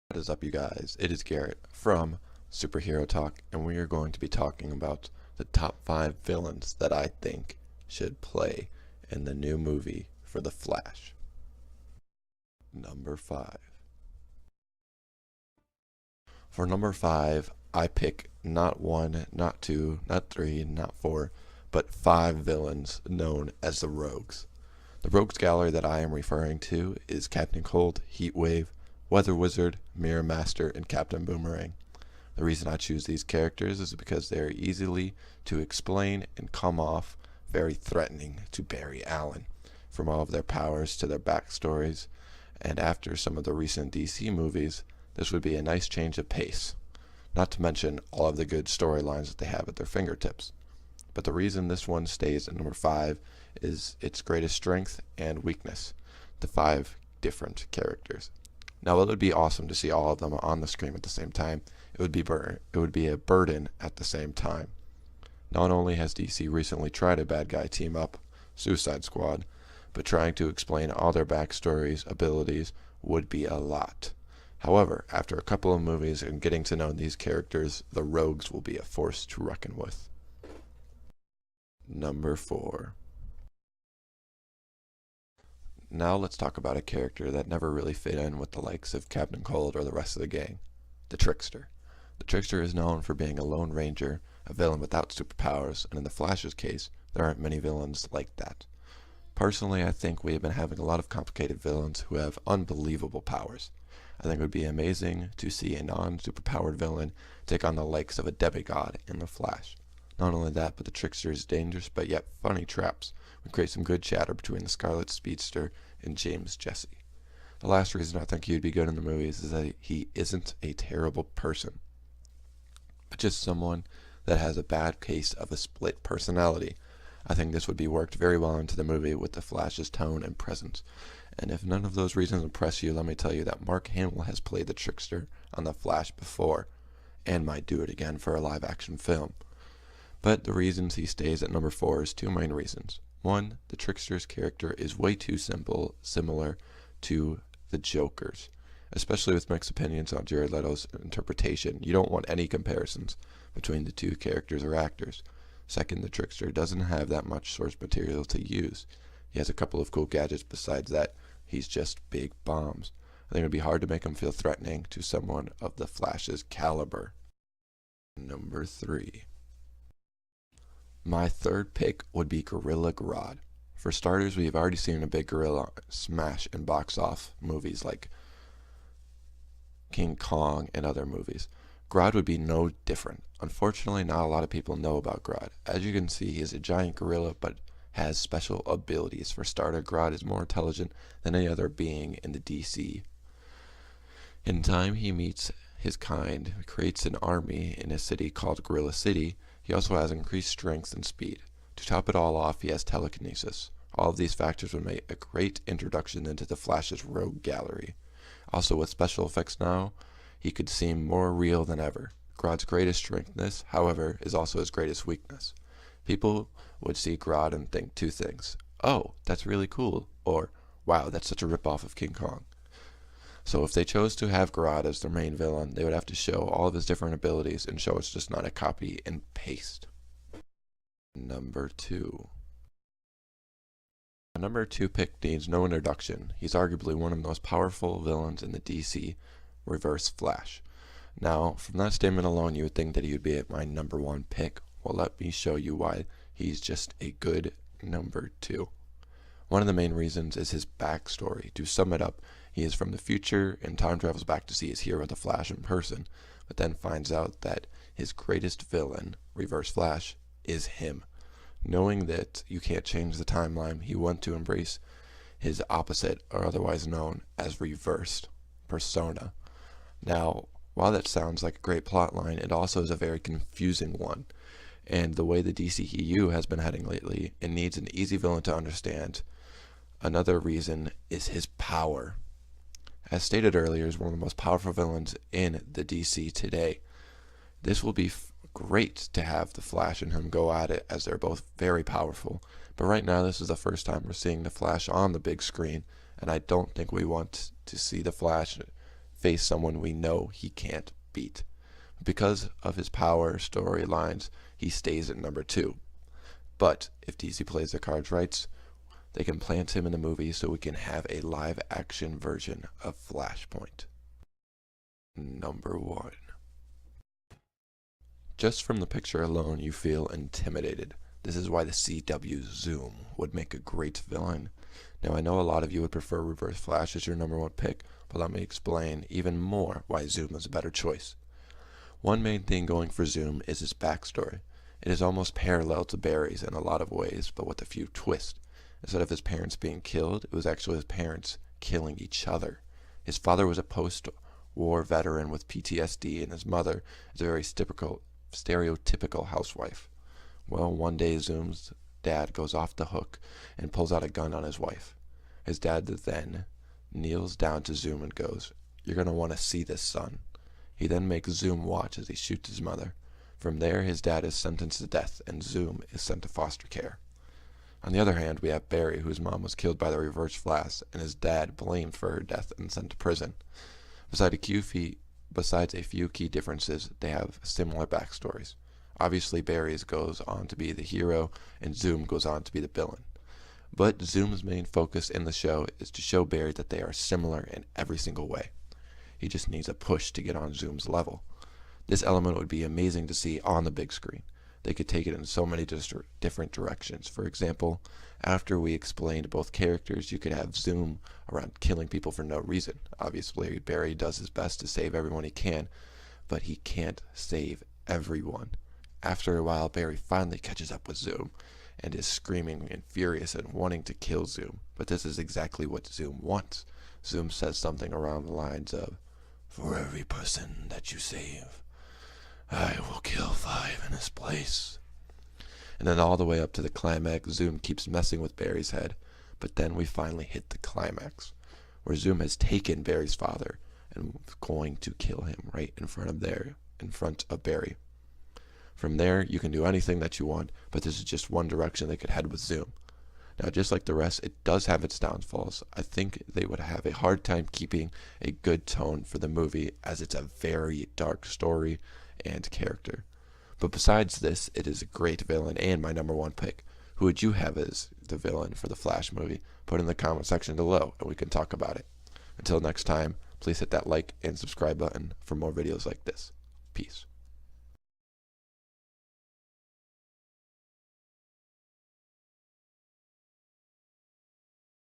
What is up, you guys? It is Garrett from Superhero Talk, and we are going to be talking about the top 5 villains that I think should play in the new movie for The Flash. Number 5. For number 5, I pick not 1, not 2, not 3, not 4, but 5 villains known as the Rogues. The Rogues gallery that I am referring to is Captain Cold, Heatwave, Weather Wizard, Mirror Master, and Captain Boomerang. The reason I choose these characters is because they are easily to explain and come off very threatening to Barry Allen, from all of their powers to their backstories, and after some of the recent DC movies, this would be a nice change of pace, not to mention all of the good storylines that they have at their fingertips. But the reason this one stays at number 5 is its greatest strength and weakness, the 5 different characters. Now, it would be awesome to see all of them on the screen at the same time. It would be a burden at the same time. Not only has DC recently tried a bad guy team up, Suicide Squad, but trying to explain all their backstories, abilities, would be a lot. However, after a couple of movies and getting to know these characters, the Rogues will be a force to reckon with. Number 4. Now let's talk about a character that never really fit in with the likes of Captain Cold or the rest of the gang, the Trickster. The Trickster is known for being a Lone Ranger, a villain without superpowers, and in the Flash's case, there aren't many villains like that. Personally, I think we have been having a lot of complicated villains who have unbelievable powers. I think it would be amazing to see a non-superpowered villain take on the likes of a demigod in the Flash. Not only that, but the Trickster's dangerous but yet funny traps would create some good chatter between the Scarlet Speedster and James Jesse. The last reason I think he'd be good in the movies is that he isn't a terrible person, but just someone that has a bad case of a split personality. I think this would be worked very well into the movie with the Flash's tone and presence. And if none of those reasons impress you, let me tell you that Mark Hamill has played the Trickster on The Flash before, and might do it again for a live-action film. But the reasons he stays at number 4 is 2 main reasons. 1, the Trickster's character is way too similar to the Joker's, especially with mixed opinions on Jared Leto's interpretation. You don't want any comparisons between the 2 characters or actors. 2nd, the Trickster doesn't have that much source material to use. He has a couple of cool gadgets. Besides that, he's just big bombs. I think it would be hard to make him feel threatening to someone of the Flash's caliber. Number 3. My 3rd pick would be Gorilla Grodd. For starters, we've already seen a big gorilla smash in box off movies like King Kong and other movies. Grodd would be no different. Unfortunately, not a lot of people know about Grodd. As you can see, he is a giant gorilla but has special abilities. For starter, Grodd is more intelligent than any other being in the DC. In time, he meets his kind, creates an army in a city called Gorilla City. He also has increased strength and speed. To top it all off, he has telekinesis. All of these factors would make a great introduction into the Flash's rogue gallery. Also, with special effects now, he could seem more real than ever. Grodd's greatest strength, however, is also his greatest weakness. People would see Grodd and think 2 things. Oh, that's really cool. Or, wow, that's such a ripoff of King Kong. So if they chose to have Grodd as their main villain, they would have to show all of his different abilities and show it's just not a copy and paste. Number 2. The number 2 pick needs no introduction. He's arguably one of the most powerful villains in the DC Reverse Flash. Now, from that statement alone, you would think that he would be my number 1 pick. Well, let me show you why he's just a good number 2. One of the main reasons is his backstory. To sum it up, he is from the future and time travels back to see his hero, the Flash, in person, but then finds out that his greatest villain, Reverse Flash, is him. Knowing that you can't change the timeline, he wants to embrace his opposite, or otherwise known as reversed persona. Now, while that sounds like a great plot line, it also is a very confusing one. And the way the DCEU has been heading lately, it needs an easy villain to understand. Another reason is his power. As stated earlier, is one of the most powerful villains in the DC today. This will be great to have the Flash and him go at it, as they're both very powerful. But right now, this is the first time we're seeing the Flash on the big screen, and I don't think we want to see the Flash face someone we know he can't beat. Because of his power storylines, he stays at number 2. But if DC plays their cards right, they can plant him in the movie so we can have a live action version of Flashpoint. Number 1. Just from the picture alone, you feel intimidated. This is why the CW's Zoom would make a great villain. Now, I know a lot of you would prefer Reverse Flash as your number 1 pick, but let me explain even more why Zoom is a better choice. One main thing going for Zoom is his backstory. It is almost parallel to Barry's in a lot of ways, but with a few twists. Instead of his parents being killed, it was actually his parents killing each other. His father was a post-war veteran with PTSD, and his mother is a very stereotypical housewife. Well, one day Zoom's dad goes off the hook and pulls out a gun on his wife. His dad then kneels down to Zoom and goes, "You're going to want to see this, son." He then makes Zoom watch as he shoots his mother. From there, his dad is sentenced to death, and Zoom is sent to foster care. On the other hand, we have Barry, whose mom was killed by the Reverse Flash, and his dad blamed for her death and sent to prison. Besides a few key differences, they have similar backstories. Obviously, Barry's goes on to be the hero, and Zoom goes on to be the villain. But Zoom's main focus in the show is to show Barry that they are similar in every single way. He just needs a push to get on Zoom's level. This element would be amazing to see on the big screen. They could take it in so many different directions. For example, after we explained both characters, you could have Zoom around killing people for no reason. Obviously, Barry does his best to save everyone he can, but he can't save everyone. After a while, Barry finally catches up with Zoom and is screaming and furious and wanting to kill Zoom. But this is exactly what Zoom wants. Zoom says something around the lines of, "For every person that you save, I will kill 5 in his place." And then all the way up to the climax, Zoom keeps messing with Barry's head. But then we finally hit the climax, where Zoom has taken Barry's father and is going to kill him right in front of Barry. From there, you can do anything that you want, but this is just one direction they could head with Zoom. Now, just like the rest, it does have its downfalls. I think they would have a hard time keeping a good tone for the movie, as it's a very dark story and character. But besides this, it is a great villain and my number 1 pick. Who would you have as the villain for the Flash movie? Put in the comment section below and we can talk about it. Until next time, please hit that like and subscribe button for more videos like this. Peace.